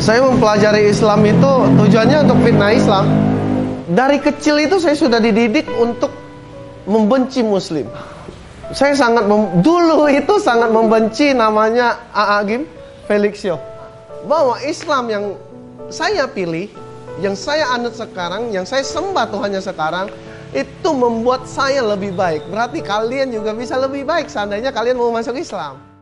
Saya mempelajari Islam itu tujuannya untuk fitnah Islam. Dari kecil itu saya sudah dididik untuk membenci Muslim. Saya dulu itu sangat membenci namanya A'agim Felixio. Bahwa Islam yang saya pilih, yang saya anut sekarang, yang saya sembah Tuhannya sekarang, itu membuat saya lebih baik. Berarti kalian juga bisa lebih baik seandainya kalian mau masuk Islam.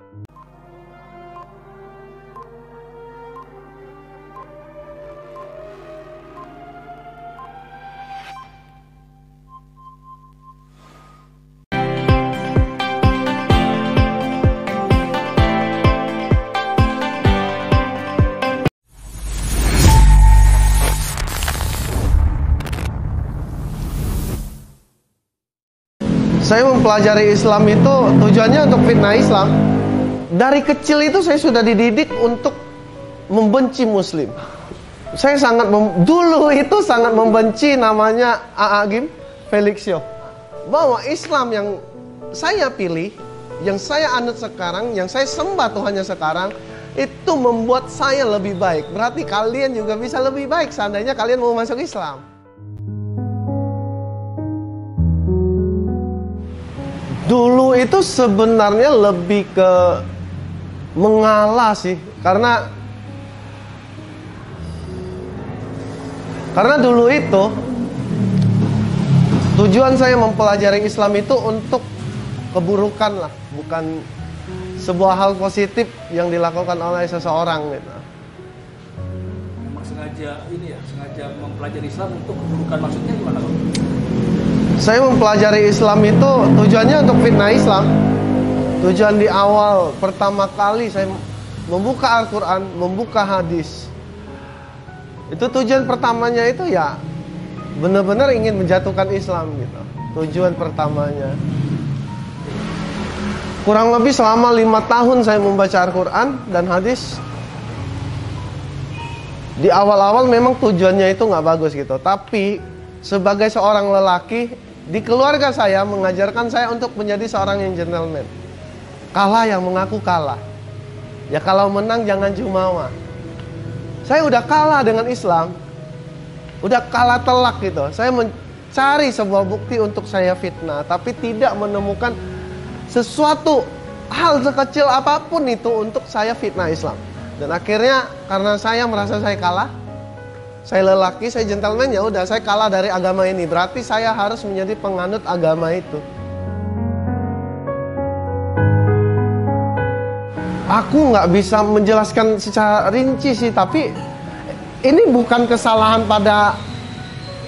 Saya mempelajari Islam itu tujuannya untuk fitnah Islam. Dari kecil itu saya sudah dididik untuk membenci Muslim. Saya dulu itu sangat membenci namanya A'agim Felixio. Bahwa Islam yang saya pilih, yang saya anut sekarang, yang saya sembah Tuhannya sekarang, itu membuat saya lebih baik. Berarti kalian juga bisa lebih baik seandainya kalian mau masuk Islam. Dulu itu sebenarnya lebih ke mengalah sih, karena dulu itu tujuan saya mempelajari Islam itu untuk keburukan lah, bukan sebuah hal positif yang dilakukan oleh seseorang gitu. Memang sengaja mempelajari Islam untuk keburukan, maksudnya gimana Bang? Saya mempelajari Islam itu tujuannya untuk fitnah Islam. Tujuan di awal pertama kali saya membuka Al-Quran, membuka hadis, itu tujuan pertamanya itu ya benar-benar ingin menjatuhkan Islam gitu. Tujuan pertamanya. Kurang lebih selama 5 tahun saya membaca Al-Quran dan hadis. Di awal-awal memang tujuannya itu nggak bagus gitu, tapi sebagai seorang lelaki di keluarga saya mengajarkan saya untuk menjadi seorang yang gentleman. Kalah yang mengaku kalah. Ya kalau menang jangan jumawa. Saya udah kalah dengan Islam, udah kalah telak gitu. Saya mencari sebuah bukti untuk saya fitnah, tapi tidak menemukan sesuatu hal sekecil apapun itu untuk saya fitnah Islam. Dan akhirnya karena saya merasa saya kalah, saya lelaki, saya gentleman, ya udah saya kalah dari agama ini. Berarti saya harus menjadi penganut agama itu. Aku nggak bisa menjelaskan secara rinci sih, tapi ini bukan kesalahan pada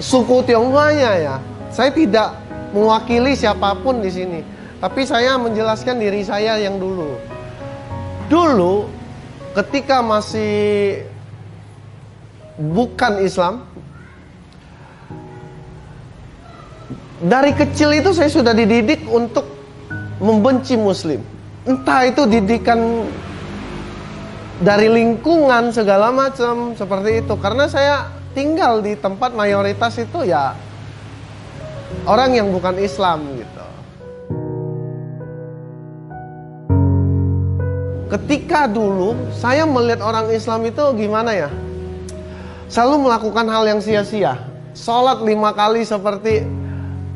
suku Tionghoanya ya. Saya tidak mewakili siapapun di sini, tapi saya menjelaskan diri saya yang dulu. Dulu ketika masih bukan Islam, dari kecil itu saya sudah dididik untuk membenci Muslim. Entah itu didikan dari lingkungan segala macam seperti itu. Karena saya tinggal di tempat mayoritas itu ya orang yang bukan Islam gitu. Ketika dulu saya melihat orang Islam itu gimana ya, selalu melakukan hal yang sia-sia. Sholat 5 kali seperti,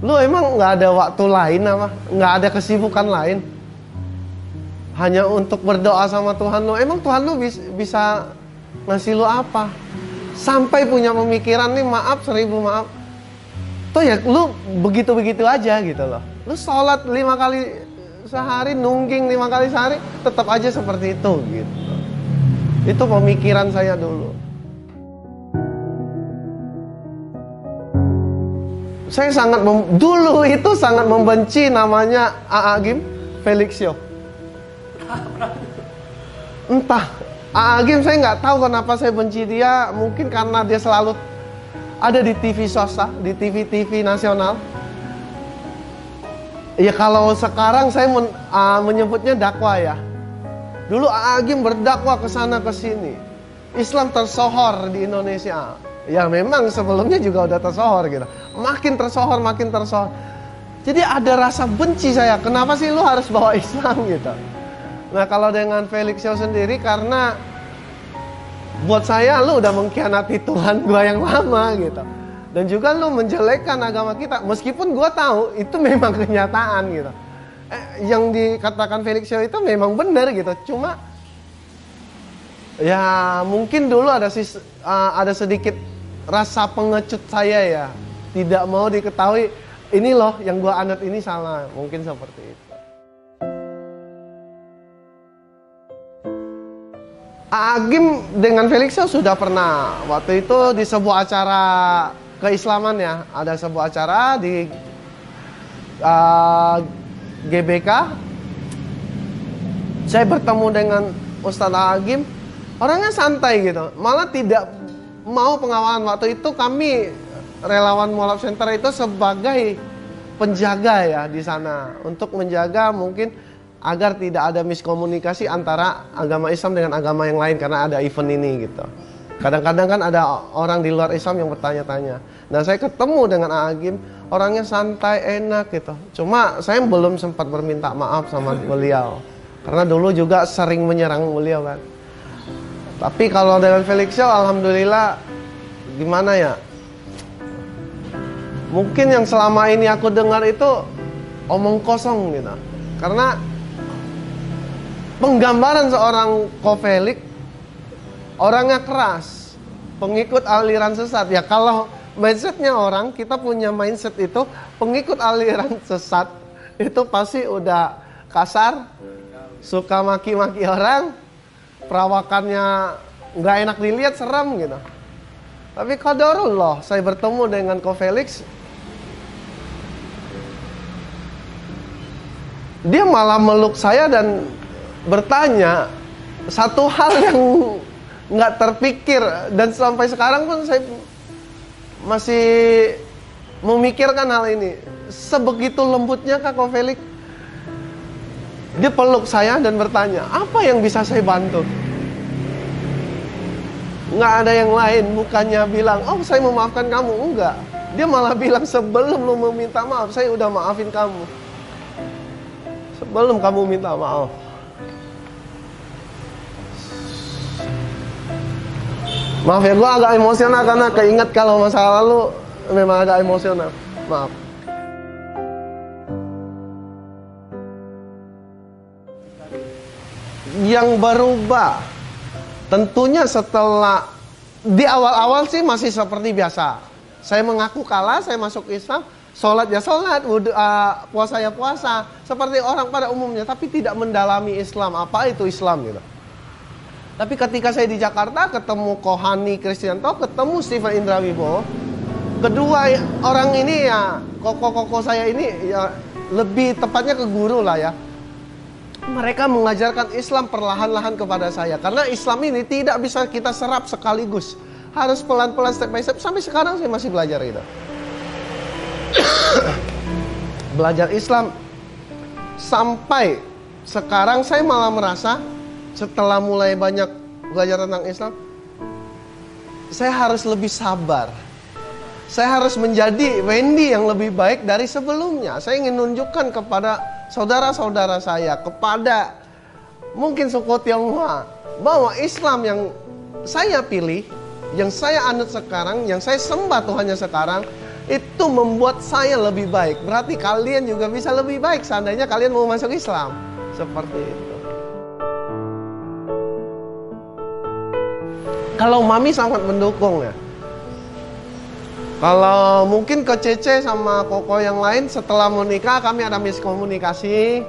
lu emang nggak ada waktu lain apa? Nggak ada kesibukan lain? Hanya untuk berdoa sama Tuhan lu. Emang Tuhan lu bisa ngasih lu apa? Sampai punya pemikiran nih, maaf 1000 maaf. Tuh ya lu begitu-begitu aja gitu loh. Lu sholat 5 kali sehari, nungging 5 kali sehari, tetap aja seperti itu gitu. Itu pemikiran saya dulu. Saya dulu itu sangat membenci namanya A'agim Felixio. Entah, A'agim saya nggak tahu kenapa saya benci dia. Mungkin karena dia selalu ada di TV swasta, di TV nasional. Ya kalau sekarang saya menyebutnya dakwah ya. Dulu A'agim berdakwah ke sana ke sini. Islam tersohor di Indonesia. Ya memang sebelumnya juga udah tersohor gitu. Makin tersohor. Jadi ada rasa benci saya. Kenapa sih lu harus bawa Islam gitu. Nah kalau dengan Felixio sendiri, karena buat saya lu udah mengkhianati Tuhan gua yang lama gitu. Dan juga lu menjelekkan agama kita, meskipun gua tahu itu memang kenyataan gitu. Yang dikatakan Felix Yeo itu memang benar gitu. Cuma ya mungkin dulu ada sedikit rasa pengecut saya ya. Tidak mau diketahui ini loh yang gua anut ini salah. Mungkin seperti itu. Agim dengan Felix Yeo sudah pernah. Waktu itu di sebuah acara keislaman ya. Ada sebuah acara di GBK. Saya bertemu dengan Ustadz Agim. Orangnya santai gitu. Malah tidak mau pengawalan. Waktu itu kami relawan Mualaf Center itu sebagai penjaga ya di sana. Untuk menjaga mungkin agar tidak ada miskomunikasi antara agama Islam dengan agama yang lain karena ada event ini gitu. Kadang-kadang kan ada orang di luar Islam yang bertanya-tanya. Nah saya ketemu dengan Agim, orangnya santai, enak gitu. Cuma saya belum sempat berminta maaf sama beliau. Karena dulu juga sering menyerang beliau kan. Tapi kalau dengan Felix Yeo, alhamdulillah gimana ya. Mungkin yang selama ini aku dengar itu omong kosong gitu. Karena penggambaran seorang Ko Felix, orangnya keras, pengikut aliran sesat. Ya kalau mindsetnya orang, kita punya mindset itu, pengikut aliran sesat, itu pasti udah kasar, suka maki-maki orang, perawakannya nggak enak dilihat, seram gitu. Tapi qadarullah, saya bertemu dengan Ko Felix, dia malah meluk saya dan bertanya satu hal yang nggak terpikir, dan sampai sekarang pun saya masih memikirkan hal ini. Sebegitu lembutnya Kak Ko Felix, dia peluk saya dan bertanya, apa yang bisa saya bantu? Nggak ada yang lain, bukannya bilang, oh saya memaafkan kamu, enggak. Dia malah bilang, sebelum lu meminta maaf, saya udah maafin kamu. Sebelum kamu minta maaf. Maaf ya, gue agak emosional karena keinget kalau masa lalu memang agak emosional. Maaf. Yang berubah, tentunya setelah di awal-awal sih masih seperti biasa. Saya mengaku kalah, saya masuk Islam, sholat ya sholat, puasa ya puasa, seperti orang pada umumnya, tapi tidak mendalami Islam. Apa itu Islam gitu. Tapi ketika saya di Jakarta ketemu Kohani Kristianto, ketemu Steven Indra Wibowo, kedua orang ini ya, koko-koko saya ini ya lebih tepatnya ke guru lah ya. Mereka mengajarkan Islam perlahan-lahan kepada saya. Karena Islam ini tidak bisa kita serap sekaligus. Harus pelan-pelan, step by step. Sampai sekarang saya masih belajar itu. Belajar Islam. Sampai sekarang saya malah merasa setelah mulai banyak belajar tentang Islam, saya harus lebih sabar. Saya harus menjadi Wendy yang lebih baik dari sebelumnya. Saya ingin menunjukkan kepada saudara-saudara saya, kepada mungkin suku Tionghoa, bahwa Islam yang saya pilih, yang saya anut sekarang, yang saya sembah Tuhannya sekarang, itu membuat saya lebih baik. Berarti kalian juga bisa lebih baik seandainya kalian mau masuk Islam. Seperti itu. Kalau Mami sangat mendukung ya. Kalau mungkin ke Cece sama Koko yang lain setelah menikah kami ada miskomunikasi.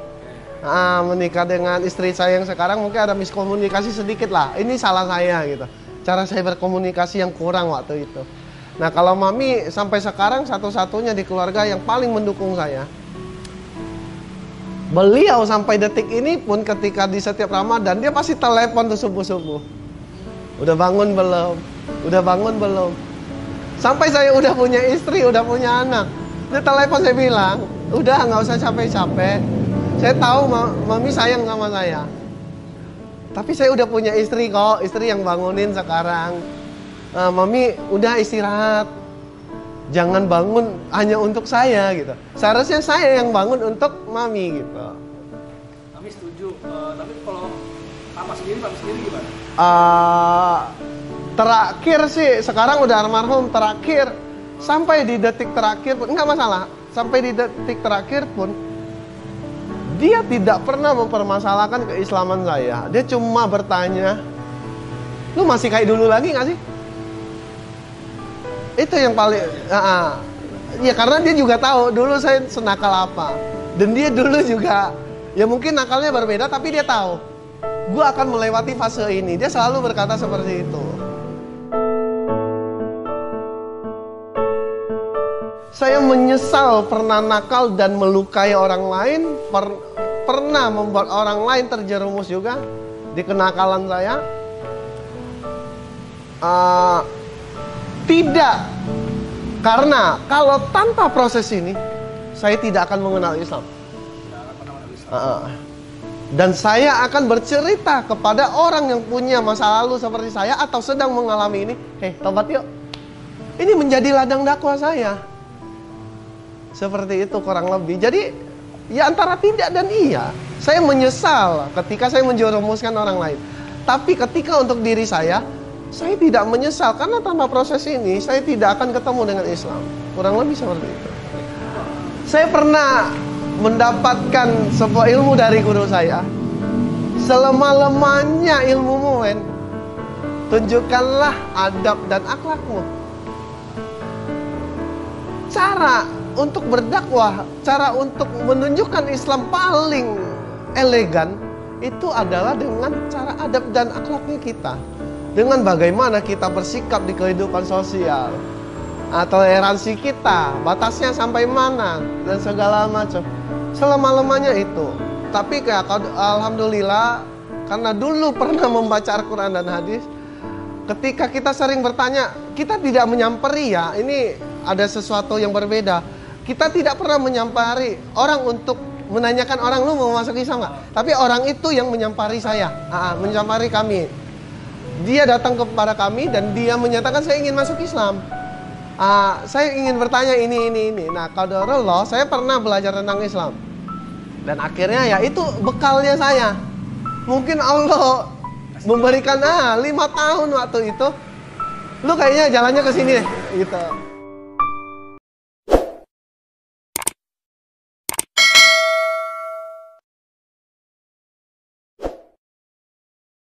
Menikah dengan istri saya yang sekarang mungkin ada miskomunikasi sedikit lah. Ini salah saya gitu. Cara saya berkomunikasi yang kurang waktu itu. Nah kalau Mami sampai sekarang satu-satunya di keluarga yang paling mendukung saya. Beliau sampai detik ini pun ketika di setiap Ramadan dia pasti telepon tuh subuh-subuh. Udah bangun belum? Udah bangun belum? Sampai saya udah punya istri, udah punya anak. Dia telepon saya bilang, udah nggak usah capek-capek. Saya tahu Mami sayang sama saya. Tapi saya udah punya istri kok, istri yang bangunin sekarang. Mami udah istirahat. Jangan bangun hanya untuk saya gitu. Seharusnya saya yang bangun untuk Mami gitu. Mami setuju, tapi kalau Mami sendiri gimana? Terakhir sih, sekarang udah almarhum, terakhir sampai di detik terakhir pun nggak masalah. Sampai di detik terakhir pun dia tidak pernah mempermasalahkan keislaman saya. Dia cuma bertanya, lu masih kayak dulu lagi nggak sih? Itu yang paling, ya karena dia juga tahu dulu saya senakal apa. Dan dia dulu juga, ya mungkin nakalnya berbeda, tapi dia tahu gue akan melewati fase ini. Dia selalu berkata seperti itu. Saya menyesal pernah nakal dan melukai orang lain, pernah membuat orang lain terjerumus juga di kenakalan saya. Tidak, karena kalau tanpa proses ini, saya tidak akan mengenal Islam. Dan saya akan bercerita kepada orang yang punya masa lalu seperti saya atau sedang mengalami ini. Tobat yuk. Ini menjadi ladang dakwah saya. Seperti itu kurang lebih. Jadi ya antara tidak dan iya. Saya menyesal ketika saya menjerumuskan orang lain. Tapi ketika untuk diri saya tidak menyesal. Karena tanpa proses ini saya tidak akan ketemu dengan Islam. Kurang lebih seperti itu. Saya pernah mendapatkan sebuah ilmu dari guru saya. Selemah-lemahnya ilmumu, men, tunjukkanlah adab dan akhlakmu. Cara untuk berdakwah, cara untuk menunjukkan Islam paling elegan itu adalah dengan cara adab dan akhlaknya kita. Dengan bagaimana kita bersikap di kehidupan sosial, toleransi kita, batasnya sampai mana, dan segala macam. Selama-lamanya itu. Tapi kayak alhamdulillah, karena dulu pernah membaca Al-Quran dan hadis, ketika kita sering bertanya, kita tidak menyamperi ya, ini ada sesuatu yang berbeda. Kita tidak pernah menyampari orang untuk menanyakan orang, lu mau masuk Islam nggak? Tapi orang itu yang menyampari saya, menyampari kami. Dia datang kepada kami dan dia menyatakan saya ingin masuk Islam. Saya ingin bertanya ini. Nah, qadarullah, saya pernah belajar tentang Islam. Dan akhirnya ya itu bekalnya saya. Mungkin Allah memberikan 5 tahun waktu itu. Lu kayaknya jalannya ke sini deh, gitu.